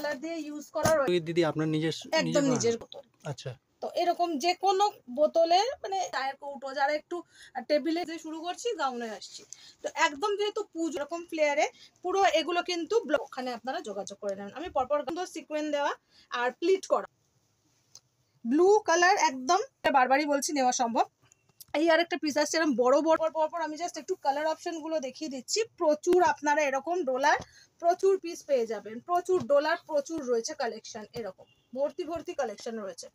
Colour দিয়ে use করা রয়েছে। দিদি আপনার নিজের একদম নিজের বোতল। আচ্ছা, তো এরকম যে কোনো বোতলে মানে চায়ের কৌটো, যারা একটু টেবিলে দিয়ে শুরু করছি, গাউনে আসছি, তো একদম যেহেতু পুজো এরকম ফ্লেয়ারে পুরো এগুলো কিন্তু ওখানে আপনারা যোগাযোগ করে নেন। আমি পরপর সিকোয়েন্স দেওয়া আর প্লিট করা ব্লু কালার, একদম বারবারই বলছি নেওয়া সম্ভব। এই আরেকটা পিস আসছে এরকম বড় বড় পরপর, আমি জাস্ট একটু কালার অপশন গুলো দেখিয়ে দিচ্ছি। প্রচুর আপনারা এরকম ডলার প্রচুর পিস পেয়ে যাবেন, প্রচুর ডলার প্রচুর রয়েছে কালেকশন, এরকম ভর্তি ভর্তি কালেকশন রয়েছে।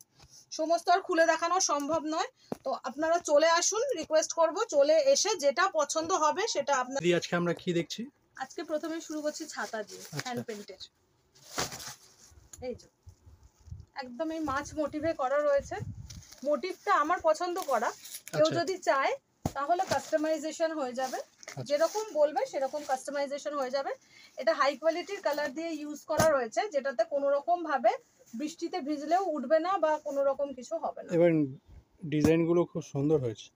সমস্ত আর খুলে দেখানো সম্ভব নয়, তো আপনারা চলে আসুন, রিকোয়েস্ট করব চলে এসে যেটা পছন্দ হবে সেটা আপনার। আজকে আমরা কি দেখছি? আজকে প্রথমে শুরু করছি ছাতা দিয়ে, হ্যান্ড পেন্টের। এই যে একদম এই মাছ মোটিভে করা রয়েছে, মোটিভটা আমার পছন্দ করা, কেউ যদি চায় তাহলে কাস্টমাইজেশন হয়ে যাবে, যেরকম বলবে সেরকম কাস্টমাইজেশন হয়ে যাবে। এটা হাই কোয়ালিটির কালার দিয়ে ইউজ করা রয়েছে, যেটাতে কোনো রকম ভাবে বৃষ্টিতে ভিজলেও উঠবে না বা কোনো রকম কিছু হবে না। এবার ডিজাইনগুলো খুব সুন্দর হয়েছে,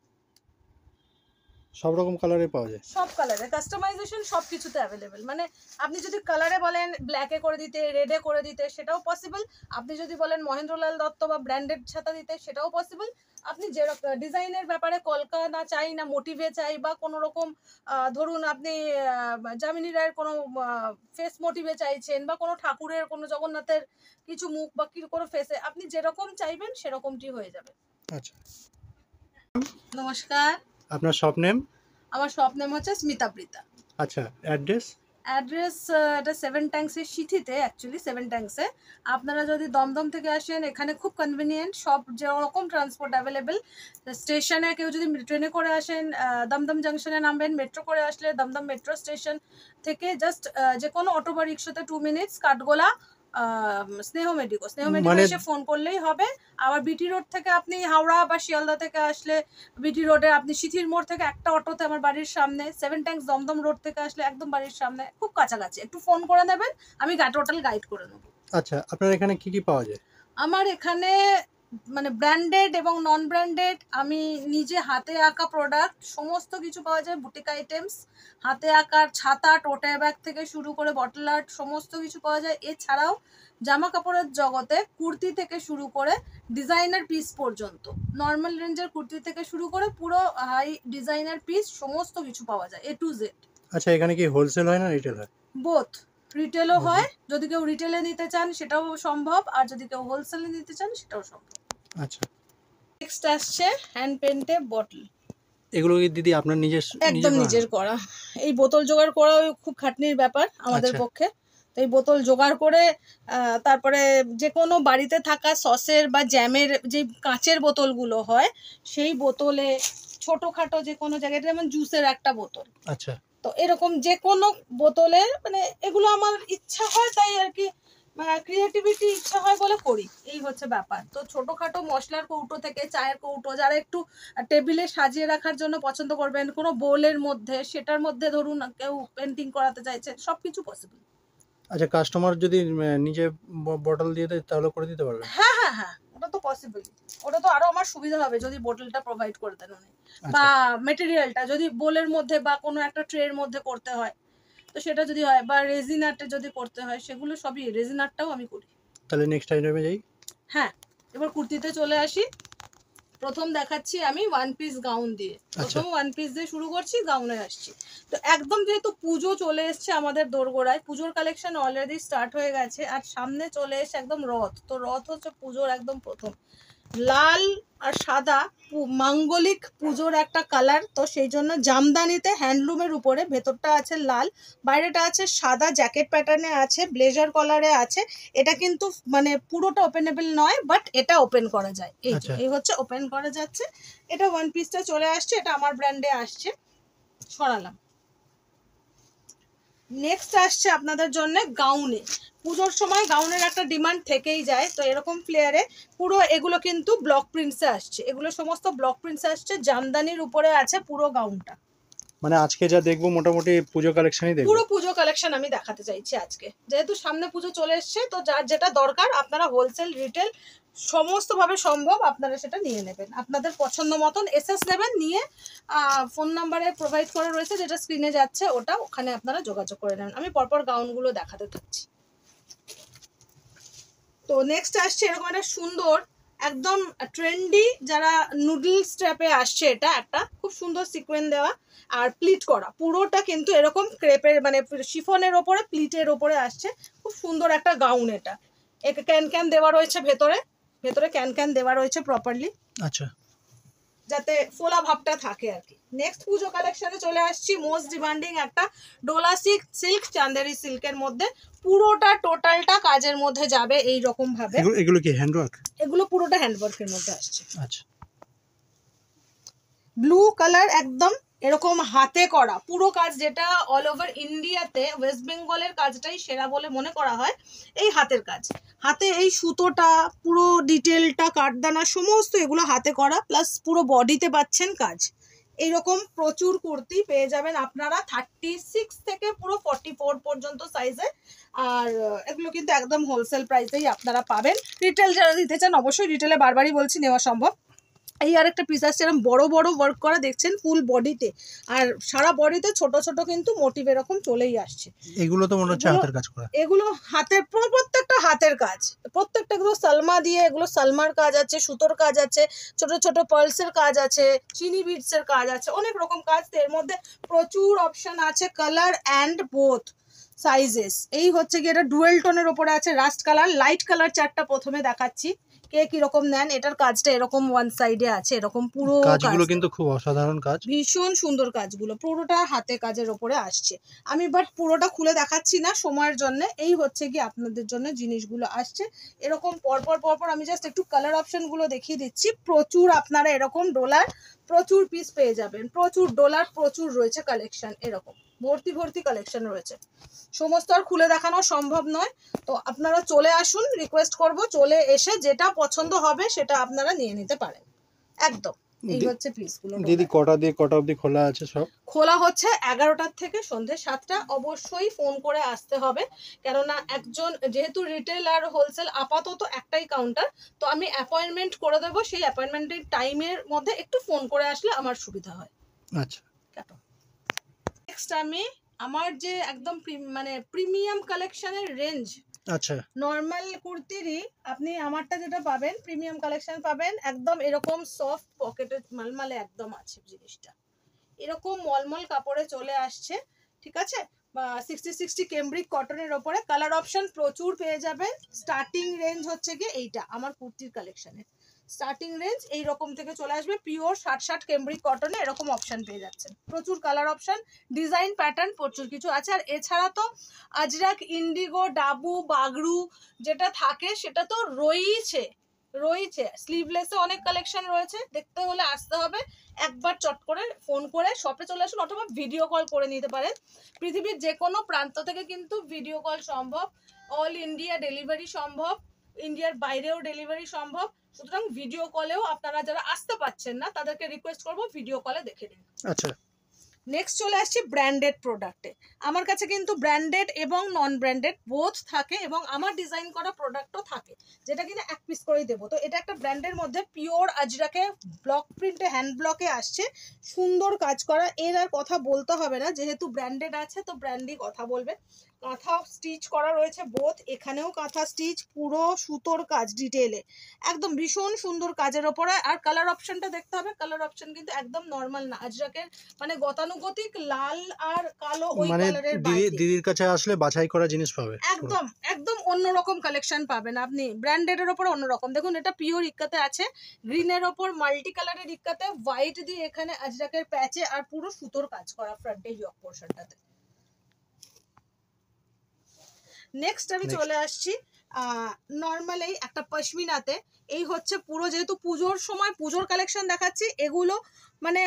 সব রকম কালারে পাওয়া যায়, সব কালারে কাস্টমাইজেশন সব কিছুতে অ্যাভেলেবেল। মানে আপনি যদি কালারে বলেন ব্ল্যাকে করে দিতে, রেডে করে দিতে, সেটাও পসিবল। আপনি যদি বলেন মহেন্দ্রলাল দত্ত বা ব্র্যান্ডেড ছাতা দিতে, সেটাও পসিবল। আপনি যে ডিজাইনের ব্যাপারে কলকা না চাই না মোটিভে চাই বা কোনো রকম ধরুন আপনি যামিনী রায়ের কোনো ফেস মোটিভে চাইছেন বা কোনো ঠাকুরের কোনো জগন্নাথের কিছু মুখ বা কি কোনো ফেসে, আপনি যেরকম চাইবেন সেরকমটি হয়ে যাবে। আচ্ছা, নমস্কার, আপনার শপ নেম? আমার শপ নেম হচ্ছে স্মিতাপ্রীতা। আচ্ছা, অ্যাড্রেস? অ্যাড্রেস এটা 7 ট্যাঙ্কসের সিথিতে, অ্যাকচুয়ালি 7 ট্যাঙ্কসে। আপনারা যদি দমদম থেকে আসেন, এখানে খুব কনভিনিয়েন্ট, সব যেরকম ট্রান্সপোর্ট অ্যাভেলেবেল। স্টেশনে কেউ যদি ট্রেনে করে আসেন, দমদম জাংশনে নামবেন, মেট্রো করে আসলে দমদম মেট্রো স্টেশন থেকে জাস্ট যে কোনো অটো বা রিক্সাতে 2 মিনিটস, কাঠগোলা স্নেহ মেডিকো এসে ফোন করলেই হবে। আবার বিটি রোড থেকে আপনি হাওড়া বা শিয়ালদা থেকে আসলে বিটি রোডে আপনি সিথির মোড় থেকে একটা অটোতে আমার বাড়ির সামনে, 7 ট্যাঙ্কস দমদম রোড থেকে আসলে একদম বাড়ির সামনে, খুব কাছাকাছি। একটু ফোন করে নেবেন, আমি টোটাল গাইড করে নেবো। আচ্ছা, আপনার এখানে কি কি পাওয়া যায়? আমার এখানে মানে ব্র্যান্ডেড এবং নন ব্র্যান্ডেড, আমি নিজে হাতে আঁকা প্রোডাক্ট সমস্ত কিছু পাওয়া যায়। বুটিক আইটেমস, হাতে আঁকার ছাতা, টোটে ব্যাগ থেকে শুরু করে বটল আর্ট সমস্ত কিছু পাওয়া যায়। এছাড়াও জামা কাপড়ের জগতে কুর্তি থেকে শুরু করে ডিজাইনার পিস পর্যন্ত, নর্মাল রেঞ্জের কুর্তি থেকে শুরু করে পুরো হাই ডিজাইনার পিস সমস্ত কিছু পাওয়া যায়, A to Z। আচ্ছা, এখানে কি হোলসেল হয় না রিটেল হয়? বোথ, রিটেলও হয়, যদি কেউ রিটেলে নিতে চান সেটাও সম্ভব, আর যদি কেউ হোলসেলে নিতে চান সেটাও সম্ভব। আচ্ছা, নেক্সট আসছে হ্যান্ড পেন্টে বটল। এগুলো কি দিদি আপনার নিজের? একদম নিজের করা। এই বোতল জোগাড় করা খুব খাটনির ব্যাপার আমাদের পক্ষে। তো এই বোতল জোগাড় করে তারপরে যে কোনো বাড়িতে থাকা সসের বা জ্যামের যে কাঁচের বোতলগুলো হয়, সেই বোতলে ছোটোখাটো যে কোনো জায়গায়, যেমন জুসের একটা বোতল, আচ্ছা, তো এরকম যে কোনো বোতলে, মানে এগুলো আমার ইচ্ছা হয় তাই আর কি, ক্রিয়েটিভিটি ইচ্ছা হয় বলে করি, এই হচ্ছে ব্যাপার। তো ছোটোখাটো মশলার কৌটো থেকে চায়ের কৌটো, যারা একটু টেবিলে সাজিয়ে রাখার জন্য পছন্দ করবেন, কোনো বোলের মধ্যে, সেটার মধ্যে ধরুন কেউ পেন্টিং করাতে চাইছে, সব কিছু পসিবল। আচ্ছা, কাস্টমার যদি নিজে বটল দিয়ে দেয় তাহলে করে দিতে পারবেন? হ্যাঁ হ্যাঁ হ্যাঁ, ওটা তো পসিবল। ওটা তো আরো আমার সুবিধা হবে যদি বোতলটা প্রোভাইড করে দেন উনি, বা মেটেরিয়ালটা যদি বোলের মধ্যে বা কোনো একটা ট্রের মধ্যে করতে হয়, তো সেটা যদি হয়, বা রেজিন আর্টে যদি করতে হয়, সেগুলো সবই, রেজিন আর্টটাও আমি করি। তাহলে নেক্সট আইটেমে যাই। হ্যাঁ, এবার কুর্তিতে চলে আসি। প্রথম দেখাচ্ছি আমি ওয়ান পিস গাউন দিয়ে, প্রথম ওয়ান পিস দিয়ে শুরু করছি, গাউনে আসছি। তো একদম যেহেতু পুজো চলে এসছে আমাদের দোরগোড়ায়, পুজোর কালেকশন অলরেডি স্টার্ট হয়ে গেছে, আর সামনে চলে এসে একদম রথ। তো রথ হচ্ছে পুজোর একদম প্রথম, লাল আর সাদা মাঙ্গলিক পুজোর একটা কালার। তো সেই জন্য জামদানিতে হ্যান্ডলুমের উপরে, ভেতরটা আছে লাল, বাইরেটা আছে সাদা, জ্যাকেট প্যাটার্নে আছে, ব্লেজার কলারে আছে। এটা কিন্তু মানে পুরোটা ওপেনেবল নয়, বাট এটা ওপেন করা যায়। এই হচ্ছে ওপেন করা যাচ্ছে। এটা ওয়ান পিসটা চলে আসছে, এটা আমার ব্র্যান্ডে আসছে, সরালাম। নেক্সট আসছে আপনাদের জন্য গাউনে। পুজোর সময় গাউনের একটা ডিমান্ড থেকেই যায়, তো এরকম ফ্লেয়ারে পুরো এগুলো কিন্তু ব্লক প্রিন্টসে আসছে, এগুলো সমস্ত ব্লক প্রিন্টসে আসছে, জামদানির উপরে আছে পুরো গাউনটা। মানে আজকে যা দেখবো মোটামুটি পুজো কালেকশনই দেখবো, পুরো পুজো কালেকশন আমি দেখাতে চাইছি আজকে, যেহেতু সামনে পুজো চলে এসছে। তো যার যেটা দরকার আপনারা হোলসেল রিটেল সমস্ত ভাবে সম্ভব আপনারা সেটা নিয়ে নেবেন, আপনাদের পছন্দ মতন এসএস নেবেন, নিয়ে ফোন নাম্বারে প্রোভাইড করা রয়েছে যেটা স্ক্রিনে যাচ্ছে, ওটা ওখানে আপনারা যোগাযোগ করে নেবেন। আমি পরপর গাউনগুলো দেখাতে থাকছি। তো নেক্সট আসছে এরকম একটা সুন্দর একদম ট্রেন্ডি, যারা নুডল স্ট্র্যাপে আসছে, এটা একটা খুব সুন্দর সিকোয়েন্স দেওয়া আর প্লিট করা, পুরোটা কিন্তু এরকম ক্রেপের মানে শিফনের ওপরে প্লিটের ওপরে আসছে, খুব সুন্দর একটা গাউন। এটা ক্যান ক্যান দেওয়া রয়েছে ভেতরে, ভেতরে ক্যান ক্যান দেওয়া রয়েছে প্রপারলি, আচ্ছা, যাতে ফোলা ভাবটা থাকে আর কি। নেক্সট পুজো কালেকশনে চলে আসছি, মোস্ট ডিমান্ডিং একটা ডোলা সিল্ক চান্দেরি সিল্কের মধ্যে, পুরোটা টোটালটা কাজের মধ্যে যাবে এই রকম ভাবে। এগুলো কি হ্যান্ডওয়ার্ক? এগুলো পুরোটা হ্যান্ডওয়ার্কের মধ্যে আসছে। আচ্ছা, ব্লু কালার একদম এরকম হাতে করা পুরো কাজ, যেটা অল ওভার ইন্ডিয়াতে ওয়েস্ট বেঙ্গলের কাজটাই সেরা বলে মনে করা হয় এই হাতের কাজ। হাতে এই সুতোটা পুরো ডিটেলটা কাঠদানা সমস্ত এগুলো হাতে করা, প্লাস পুরো বডিতে পাচ্ছেন কাজ। এইরকম প্রচুর কুর্তি পেয়ে যাবেন আপনারা 36 থেকে পুরো 44 পর্যন্ত সাইজে। আর এগুলো কিন্তু একদম হোলসেল প্রাইসেই আপনারা পাবেন। রিটেল যারা দিতে চান অবশ্যই রিটেলে বারবারই বলছি নেওয়া সম্ভব। এই আর একটা পিস আসছে এরকম বড় বড় ওয়ার্ক করা, দেখছেন ফুল বডিতে, আর সারা বডিতে ছোট ছোট কিন্তু মোটিভ এরকম চলেই আসছে। এগুলো তো মনে হচ্ছে হাতের কাজ করা। এগুলো হাতের, প্রত্যেকটা হাতের কাজ, প্রত্যেকটা এগুলো সালমা দিয়ে, এগুলো সালমার কাজ আছে, সুতোর কাজ আছে, ছোট ছোট পার্লসের কাজ আছে, চিনি বিটসের কাজ আছে, অনেক রকম কাজ। এর মধ্যে প্রচুর অপশন আছে, কালার অ্যান্ড বোথ সাইজেস। এই হচ্ছে কি এটা ডুয়েল টোনের ওপরে আছে, রাস্ট কালার, লাইট কালার চারটা প্রথমে দেখাচ্ছি, কে কিরকম নেন। এটার কাজটা এরকম ওয়ান সাইডে আছে, এরকম পুরো কাজগুলো কিন্তু খুব অসাধারণ কাজ, ভীষণ সুন্দর কাজগুলো, পুরোটা হাতে কাজের ওপরে আসছে। আমি বাট পুরোটা খুলে দেখাচ্ছি না সময়ের জন্য। এই হচ্ছে কি আপনাদের জন্য জিনিসগুলো আসছে এরকম পরপর পরপর। আমি জাস্ট একটু কালার অপশনগুলো দেখিয়ে দিচ্ছি। প্রচুর আপনারা এরকম ডলার প্রচুর পিস পেয়ে যাবেন, প্রচুর ডলার প্রচুর রয়েছে কালেকশন, এরকম ভর্তি ভর্তি কালেকশন রয়েছে। সমস্ত আর খুলে দেখানো সম্ভব নয়, তো আপনারা চলে আসুন, রিকোয়েস্ট করব চলে এসে যেটা পছন্দ হবে সেটা আপনারা নিয়ে নিতে পারেন একদম। এই হচ্ছে পিসগুলো। দিদি কটা দিয়ে কটা অবধি খোলা আছে? সব খোলা হচ্ছে 11টার থেকে সন্ধ্যে 7টা। অবশ্যই ফোন করে আসতে হবে, কেননা একজন যেহেতু রিটেল আর হোলসেল আপাতত একটাই কাউন্টার, তো আমি অ্যাপয়েন্টমেন্ট করে দেবো। সেই অ্যাপয়েন্টমেন্টের টাইমের মধ্যে একটু ফোন করে আসলে আমার সুবিধা হয়। আচ্ছা, নেক্সট আমি আমার যে একদম মানে প্রিমিয়াম কালেকশনের রেঞ্জ, আচ্ছা, নর্মাল কুর্তিরই আপনি আমারটা যেটা পাবেন প্রিমিয়াম কালেকশন পাবেন, একদম এরকম সফট পকেটের মালমালে একদম আছে জিনিসটা, এরকম মলমল কাপড়ে চলে আসছে, ঠিক আছে। বা 60 কেমব্রিক কটনের ওপরে কালার অপশন প্রচুর পেয়ে যাবেন। স্টার্টিং রেঞ্জ হচ্ছে গিয়ে এইটা আমার কুর্তির কালেকশনের স্টার্টিং রেঞ্জ এই রকম থেকে চলে আসবে, পিওর 60 কেমব্রিক কটনে এরকম অপশন পেয়ে যাচ্ছেন। প্রচুর কালার অপশন, ডিজাইন প্যাটার্ন প্রচুর কিছু আছে। আর এছাড়া তো আজরাক, ইন্ডিগো, ডাবু, বাগরু যেটা থাকে সেটা তো রয়েছে, স্লিভলেসে অনেক কালেকশন রয়েছে। দেখতে হলে আসতে হবে, একবার চট করে ফোন করে শপে চলে আসুন, অথবা ভিডিও কল করে নিতে পারেন। পৃথিবীর যে কোনো প্রান্ত থেকে কিন্তু ভিডিও কল সম্ভব, অল ইন্ডিয়া ডেলিভারি সম্ভব, ইন্ডিয়ার বাইরেও ডেলিভারি সম্ভব। সুতরাং ভিডিও কলেও আপনারা যারা আসতে পারছেন না তাদেরকে রিকোয়েস্ট করবো ভিডিও কলে দেখে নিন। আচ্ছা, নেক্সট চলে আসছি ব্র্যান্ডেড প্রোডাক্টে। আমার কাছে কিন্তু ব্র্যান্ডেড এবং নন ব্র্যান্ডেড বোথ থাকে, এবং আমার ডিজাইন করা প্রোডাক্টও থাকে, যেটা কিনা এক পিস করেই দেবো। তো এটা একটা ব্র্যান্ডের মধ্যে পিওর আজরাকে ব্লক প্রিন্টে হ্যান্ড ব্লকে আসছে, সুন্দর কাজ করা। এর আর কথা বলতে হবে না, যেহেতু ব্র্যান্ডেড আছে তো ব্র্যান্ডই কথা বলবে। কাঁথা স্টিচ করা রয়েছে বোথ, এখানেও কাঁথা স্টিচ, পুরো সুতোর কাজ ডিটেলে, একদম ভীষণ সুন্দর কাজের ওপরে। আর কালার অপশনটা দেখতে হবে, কালার অপশন কিন্তু একদম নর্মাল না, আজরাকের মানে গতানুগতিক লাল আর কালো ওই মানে কালারের বাইরে দিদির কাছে আসলে বাছাই করা জিনিস পাবে, একদম একদম অন্যরকম কালেকশন পাবেন আপনি। ব্র্যান্ডেডের ওপর অন্যরকম, দেখুন এটা পিওর ইক্কাতে আছে, গ্রিনের ওপর মাল্টি কালারের ইক্কাতে, হোয়াইট দিয়ে এখানে আজরাকের প্যাচে আর পুরো সুতোর কাজ করা ফ্রন্টে ইয়ক পোর্শনটাতে। নেক্সট আমি চলে আসছি নর্মালি একটা পশমিনাতে। এই হচ্ছে পুরো, যেহেতু পুজোর সময় পুজোর কালেকশন দেখাচ্ছি, এগুলো মানে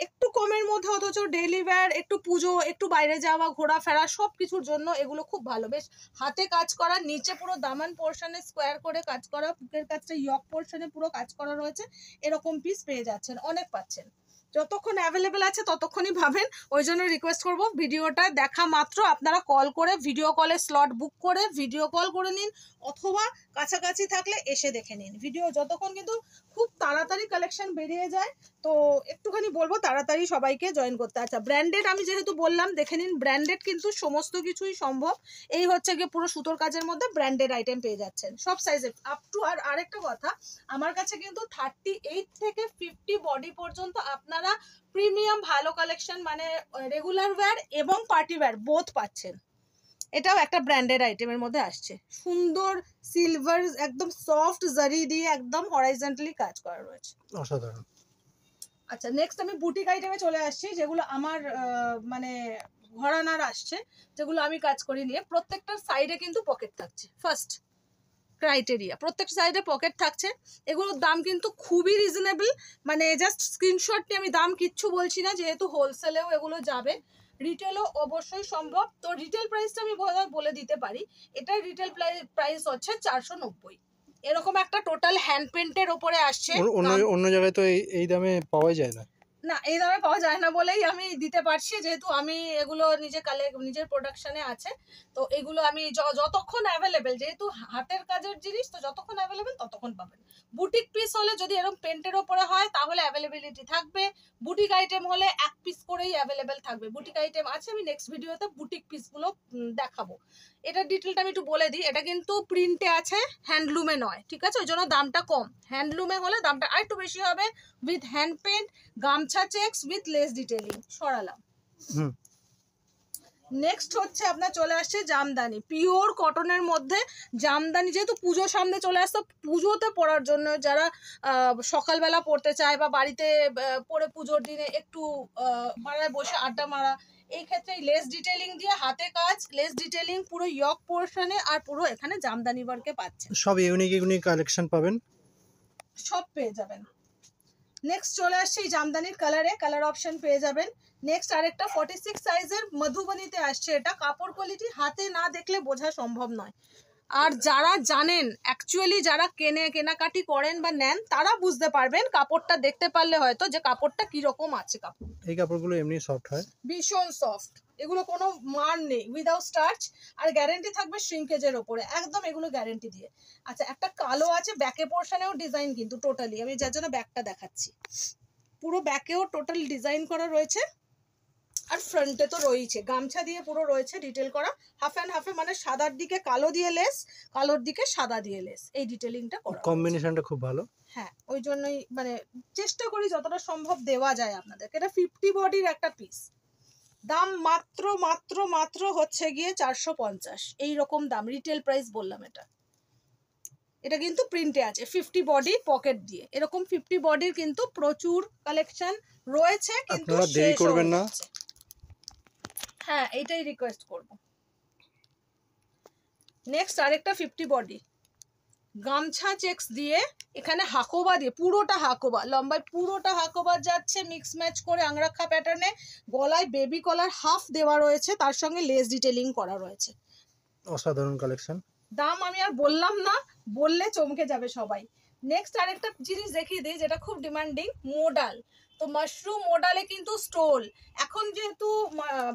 একটু কমের মধ্যে, অথচ ডেইলি ওয়্যার, একটু পুজো, একটু বাইরে যাওয়া, ঘোরাফেরা সব কিছুর জন্য এগুলো খুব ভালো। বেশ হাতে কাজ করা, নিচে পুরো দামান পোর্শনে স্কোয়ার করে কাজ করা, বুকের কাজটা ইয়ক পোর্শনে পুরো কাজ করা রয়েছে, এরকম পিস পেয়ে যাচ্ছেন, অনেক পাচ্ছেন। যতক্ষণ অ্যাভেলেবেল আছে ততক্ষণই ভাবেন। ওই জন্য রিকোয়েস্ট করব, ভিডিওটা দেখা মাত্র আপনারা কল করে, ভিডিও কলে স্লট বুক করে ভিডিও কল করে নিন, অথবা কাছাকাছি থাকলে এসে দেখে নিন। ভিডিও যতক্ষণ কিন্তু খুব তাড়াতাড়ি কালেকশন বেরিয়ে যায়, তো একটুখানি বলবো তাড়াতাড়ি সবাইকে জয়েন করতে। আচ্ছা, ব্র্যান্ডেড আমি যেহেতু বললাম দেখে নিন, ব্র্যান্ডেড কিন্তু সমস্ত কিছুই সম্ভব। এই হচ্ছে গিয়ে পুরো সুতোর কাজের মধ্যে ব্র্যান্ডেড আইটেম পেয়ে যাচ্ছেন সব সাইজে, আপ টু। আর আরেকটা কথা, আমার কাছে কিন্তু 38 থেকে 50 বডি পর্যন্ত আপনারা প্রিমিয়াম ভালো কালেকশন, মানে রেগুলার ওয়্যার এবং পার্টি ওয়্যার বোথ পাচ্ছেন। এটাও একটা ব্র্যান্ডেড আইটেমের মধ্যে আসছে, সুন্দর সিলভার একদম সফট জারি দিয়ে একদম হরাইজন্টালি কাজ করা রয়েছে, অসাধারণ। আচ্ছা, নেক্সট আমি বুটিক আইটেমে চলে আসছি, যেগুলো আমার মানে ঘরানার আসছে, যেগুলো আমি কাজ করি নিয়ে। প্রত্যেকটার সাইডে কিন্তু পকেট থাকছে, ফার্স্ট ক্রাইটেরিয়া, প্রত্যেক সাইডে পকেট থাকছে। এগুলোর দাম কিন্তু খুবই রিজনেবল, মানে জাস্ট স্ক্রিনশট নিয়ে আমি দাম কিচ্ছু বলছি না, যেহেতু হোলসেলেও এগুলো যাবে, রিটেলও অবশ্যই সম্ভব। তো রিটেল প্রাইসটা আমি বলে দিতে পারি, এটার রিটেল প্রাইস হচ্ছে 490। এরকম একটা টোটাল হ্যান্ড পেন্টের ওপরে আসছে। অন্য জায়গায় তো এই দামে পাওয়াই যায় না। না, এই দামে পাওয়া যায় না বলেই আমি দিতে পারছি, যেহেতু আমি এগুলো নিজের প্রোডাকশনে আছে। তো এগুলো আমি যতক্ষণ অ্যাভেলেবেল, যেহেতু হাতের কাজের জিনিস, তো যতক্ষণ অ্যাভেলেবেল ততক্ষণ পাবেন। বুটিক পিস হলে যদি এরকম পেন্টের ওপরে হয় তাহলে অ্যাভেলেবিলিটি থাকবে, বুটিক আইটেম হলে এক পিস করেই অ্যাভেলেবেল থাকবে। বুটিক আইটেম আছে, আমি নেক্সট ভিডিওতে বুটিক পিসগুলো দেখাবো। এটার ডিটেলটা আমি একটু বলে দিই, এটা কিন্তু প্রিন্টে আছে, হ্যান্ডলুমে নয়, ঠিক আছে? ওই জন্য দামটা কম। হ্যান্ডলুমে হলে দামটা আর একটু বেশি হবে, with hand paint, gamchha checks with less detailing. সরালাম। নেক্সট হচ্ছে আপনার চলে আসছে জামদানি, পিওর কটনের মধ্যে জামদানি। যেহেতু পুজোর সামনে চলে আসতো, পুজোতে পরার জন্য যারা সকালবেলা পড়তে চায় বা বাড়িতে পরে পুজোর দিনে একটু পাড়ায় বসে আড্ডা মারা, এই ক্ষেত্রে লেস ডিটেইলিং দিয়ে হাতে কাজ, লেস ডিটেইলিং পুরো ইয়ক পোর্শনে, আর পুরো এখানে জামদানি ওয়ার্কে পাচ্ছেন। সব ইউনিক কালেকশন পাবেন, সব পেয়ে যাবেন। নেক্সট চলে আসছে এই জামদানির কালারে, কালার অপশন পেয়ে যাবেন। নেক্সট আরেকটা 46 সাইজের মধুবনীতে আসছে। এটা কাপড় কোয়ালিটি হাতে না দেখলে বোঝা সম্ভব নয়, আর যারা জানেন অ্যাকচুয়ালি, যারা কেনাকাটি করেন বা নেন, তারা বুঝতে পারবেন, কাপড়টা দেখতে পারলে হয়তো, যে কাপড়টা কিরকম আছে। কাপড়, এই কাপড়গুলো এমনি সফট হয়, ভীষণ সফট, এগুলো কোনো মান নেই, উইদাউট স্টার্চ, আর গ্যারেন্টি থাকবে শ্রিঙ্কেজের ওপরে, একদম এগুলো গ্যারেন্টি দিয়ে। আচ্ছা, একটা কালো আছে, ব্যাকে পোর্শনেও ডিজাইন, কিন্তু টোটালি আমি যার জন্য ব্যাকটা দেখাচ্ছি, পুরো ব্যাকেও টোটাল ডিজাইন করা রয়েছে, আর ফ্রন্টে তো রয়েছে গামছা দিয়ে পুরো রয়েছে ডিটেল করা, হাফ অ্যান্ড হাফে, মানে সাদার দিকে কালো দিয়ে লেস, কালোর দিকে সাদা দিয়ে লেস, এই ডিটেলিংটা করা, কম্বিনেশনটা খুব ভালো। হ্যাঁ, ওই জন্যই মানে চেষ্টা করি যতটা সম্ভব দেওয়া যায় আপনাদেরকে। এটা 50 বডির একটা পিস, দাম মাত্র মাত্র মাত্র হচ্ছে গিয়ে 450, এইরকম দাম, রিটেল প্রাইস বললাম। এটা কিন্তু প্রিন্টে আছে, 50 বডি পকেট দিয়ে, এরকম 50 বডির কিন্তু প্রচুর কালেকশন রয়েছে, কিন্তু দেরি করবেন না। হ্যাঁ, এইটাই রিকোয়েস্ট করব। নেক্সট আরেকটা 50 বডি, গামছা চেকস দিয়ে, এখানে হাকোবা দিয়ে, পুরোটা হাকোবা লম্বায়, পুরোটা হাকোবা যাচ্ছে, মিক্স ম্যাচ করে আংরাখা প্যাটার্নে, গলায় বেবি কলার হাফ দেওয়া রয়েছে, তার সঙ্গে লেস ডিটেইলিং করা রয়েছে। অসাধারণ কালেকশন, দাম আমি আর বললাম না, বললে চমকে যাবে সবাই। নেক্সট আরেকটা জিনিস দেখিয়ে দিই, যেটা খুব ডিমান্ডিং, মোডাল। তো মাশরুম মোডালে কিন্তু স্টোল, এখন যেহেতু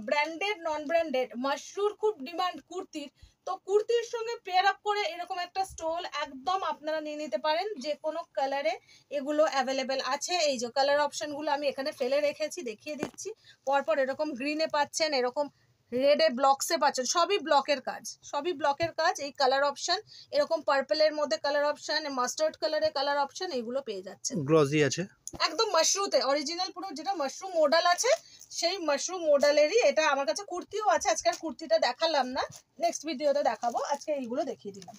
ব্র্যান্ডেড নন ব্র্যান্ডেড, মাশরুর খুব ডিমান্ড কুর্তির, তো কুর্তির সঙ্গে পেয়ার আপ করে এরকম একটা স্টোল একদম আপনারা নিয়ে নিতে পারেন, যে কোনো কালারে এগুলো অ্যাভেলেবেল আছে। এই যে কালার অপশনগুলো আমি এখানে ফেলে রেখেছি, দেখিয়ে দিচ্ছি পরপর। এরকম গ্রিনে পাচ্ছেন, এরকম রেডে ব্লকসে পাচ্ছেন, সবই ব্লকের কাজ, সবই ব্লকের কাজ। এই কালার অপশন, এরকম পার্পলের মধ্যে কালার অপশন, মাস্টার্ড কালারে কালার অপশন, এইগুলো পেয়ে যাচ্ছে। গ্লসি আছে, একদম মাশরুতে অরিজিনাল, পুরো যেটা মাশরুম মডেল আছে, সেই মাশরুম মডেলেরই এটা। আমার কাছে কুর্তিও আছে, আজকের কুর্তিটা দেখালাম না, নেক্সট ভিডিওতে দেখাবো, আজকে এইগুলো দেখিয়ে দিলাম।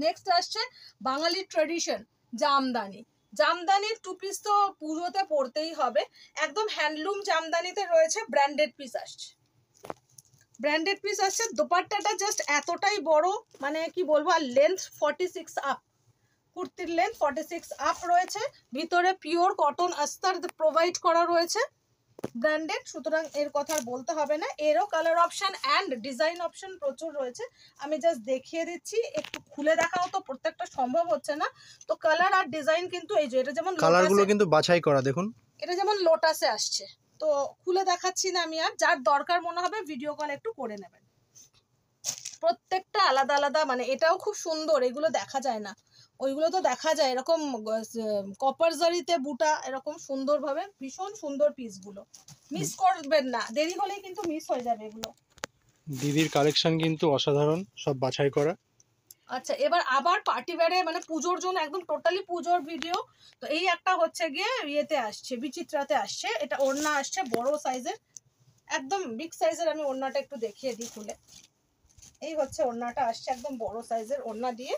নেক্সট আসছে বাঙালি ট্রেডিশন জামদানি। জামদানির টু পিস তো পুজোতে পরতেই হবে, একদম হ্যান্ডলুম জামদানিতে রয়েছে, ব্র্যান্ডেড পিস আসছে, ব্র্যান্ডেড পিস আসছে। দোপাট্টাটা জাস্ট এতটাই বড়, মানে কি বলবো, আর লেন্থ 46 আপ, কুর্তির লেন্থ 46 আপ রয়েছে, ভিতরে পিওর কটন আস্তার প্রোভাইড করা রয়েছে, ব্র্যান্ডেড, সুতরাং এর কথা বলতে হবে না। এরও colour option and design option প্রচুর রয়েছে, আমি জাস্ট দেখিয়ে দিচ্ছি, একটু খুলে দেখাও তো প্রত্যেকটা সম্ভব হচ্ছে না। তো কালার আর ডিজাইন কিন্তু এই যে, এটা যেমন কালারগুলো কিন্তু বাছাই করা, দেখুন এটা যেমন লোটাসে আসছে, তো খুলে দেখাচ্ছি না আমি, আর যার দরকার মনে হবে ভিডিও কল একটু করে নেবেন। প্রত্যেকটা আলাদা আলাদা, মানে এটাও খুব সুন্দর, এগুলো দেখা যায় না, ওইগুলো তো দেখা যায়। এরকম কপার জারিতে বুটা, এরকম সুন্দরভাবে, ভীষণ সুন্দর পিসগুলো, মিস করবেন না, দেরি হলেই কিন্তু মিস হয়ে যাবে এগুলো। দিদির কালেকশন কিন্তু অসাধারণ, সব বাছাই করা। আচ্ছা, এবার আবার পার্টি ওয়্যারে, মানে পুজোর জন্য একদম টোটালি পুজোর ভিডিও। তো এই একটা হচ্ছে গিয়ে ইয়েতে আসছে, বিচিত্রাতে আসছে, এটা ওড়না আসছে বড় সাইজের, একদম বিগ সাইজের। আমি ওড়নাটা একটু দেখিয়ে দিই খুলে। এই হচ্ছে ওড়নাটা আসছে, একদম বড় সাইজের ওড়না দিয়ে।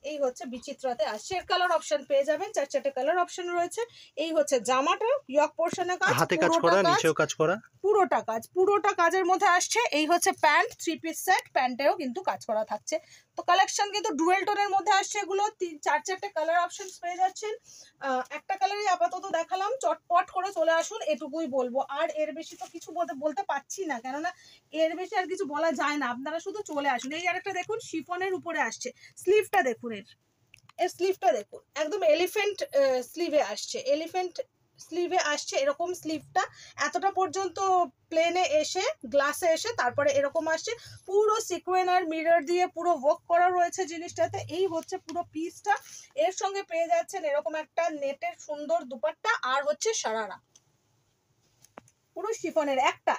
এই হচ্ছে বিচিত্রাতে আসছে, এর কালার অপশন পেয়ে যাবেন, 4 কালার অপশন রয়েছে। এই হচ্ছে জামাটা, ইয়ক পোর্শনে কাজ, হাতে কাজ করা, নিচেও কাজ করা, পুরোটা কাজের মধ্যে আসছে। এই হচ্ছে প্যান্ট, 3 পিস সেট, প্যান্টেও কিন্তু কাজ করা থাকছে। তো কালেকশন কিন্তু ডুয়েল টোনের মধ্যে আসছে, এগুলো 4 কালার অপশন পেয়ে যাচ্ছেন। একটা কালারই আপাতত দেখালাম, চটপট করে চলে আসুন, এটুকুই বলবো। আর এর বেশি তো কিছু বলতে পারছি না, কেননা এর বেশি আর কিছু বলা যায় না, আপনারা শুধু চলে আসুন। এই আরেকটা দেখুন, শিফনের উপরে আসছে, স্লিভটা দেখুন, এর স্লিভটা দেখুন, একদম এলিফ্যান্ট স্লিভে আসছে, এলিফ্যান্ট স্লিভে আসছে এরকম স্লিভটা, এতটা পর্যন্ত প্লেনে এসে, গ্লাসে এসে, তারপরে এরকম আসছে, পুরো সিকোয়েন আর মিরর দিয়ে পুরো ওয়ার্ক করা রয়েছে জিনিসটাতে। এই হচ্ছে পুরো পিসটা। এর সঙ্গে পেয়ে যাচ্ছেন এরকম একটা নেটের সুন্দর দুপাট্টা, আর হচ্ছে সারারা, পুরো শিফনের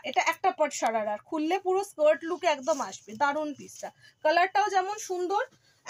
এটা একটা পট সারারা, খুললে পুরো স্কার্ট লুকে একদম আসবে, দারুণ পিসটা। কালারটাও যেমন সুন্দর,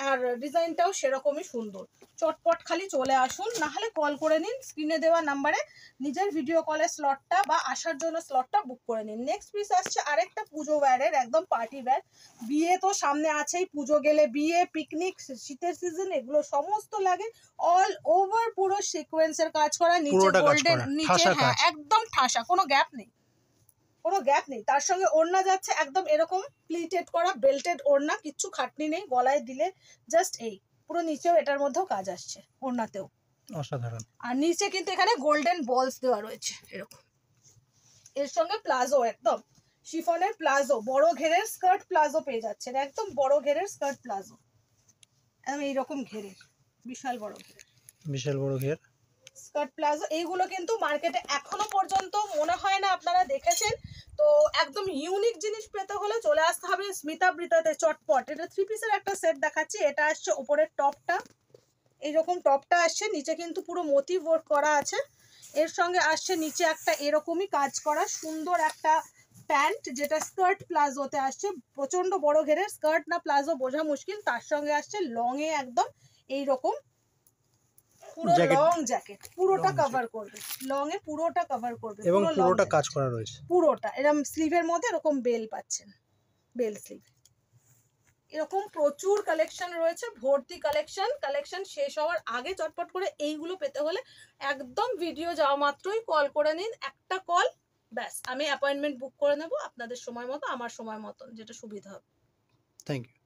আর ডিজাইনটাও সেরকমই সুন্দর। চটপট খালি চলে আসুন, না হলে কল করে নিন স্ক্রিনে দেওয়া নাম্বারে, নিজের ভিডিও কলের স্লটটা বা আসার জন্য স্লটটা বুক করে নিন। নেক্সট পিস আসছে আরেকটা পুজো ওয়্যারের, একদম পার্টি ওয়্যার। বিয়ে তো সামনে আছেই, পুজো গেলে বিয়ে, পিকনিক, শীতের সিজন, এগুলো সমস্ত লাগে। অল ওভার পুরো সিকোয়েন্সের কাজ করা, নিচে গোল্ডেন, নিচে হ্যাঁ একদম ঠাসা, কোনো গ্যাপ নেই, তার সঙ্গে ওড়না যাচ্ছে একদম এরকম প্লিটেড করা, বেল্টেড ওড়না, কিচ্ছু খাটনি নেই, গলায় দিলে জাস্ট এই পুরো নিচেও এটার মধ্যেও কাজ আসছে, ওড়নাতেও অসাধারণ। আর নিচে কিন্তু এখানে গোল্ডেন বলস দেওয়া রয়েছে এরকম। এর সঙ্গে প্লাজো, একদম শিফনের প্লাজো, বড় ঘেরের স্কার্ট প্লাজো পেয়ে যাচ্ছেন, একদম বড় ঘেরের স্কার্ট প্লাজো, একদম এইরকম ঘেরের, বিশাল বড় ঘের স্কার্ট প্লাজো। এইগুলো কিন্তু মার্কেটে এখনো পর্যন্ত মনে হয় না আপনারা দেখেছেন। তো একদম ইউনিক জিনিস পেতে হলে চলে আসতে হবে স্মিতা বৃতাতে, চটপট। এটা 3 পিসের একটা সেট দেখাচ্ছি, এটা আসছে উপরের টপটা, এইরকম টপটা আসছে, নিচে কিন্তু পুরো মোটিভ ওয়ার্ক করা আছে। এর সঙ্গে আসছে নিচে একটা এরকমই কাজ করা সুন্দর একটা প্যান্ট, যেটা স্কার্ট প্লাজোতে আসছে, প্রচন্ড বড় ঘেরের স্কার্ট না প্লাজো বোঝা মুশকিল। তার সঙ্গে আসছে লং এ একদম এইরকম পুরো লং জ্যাকেট, পুরোটা কভার করবে, লং এ পুরোটা কভার করবে, এবং পুরোটা কাজ করা রয়েছে, পুরোটা এরকম স্লিভের মধ্যে এরকম বেল পাচ্ছেন, বেল স্লিভ। এরকম প্রচুর কালেকশন রয়েছে, ভর্তি কালেকশন শেষ হওয়ার আগে চটপট করে এইগুলো পেতে হলে একদম ভিডিও যাওয়া মাত্রই কল করে নিন, একটা কল ব্যাস, আমি অ্যাপয়েন্টমেন্ট বুক করে নেব আপনাদের সময় মতো, আমার সময় মতন, যেটা সুবিধা হবে। Thank you.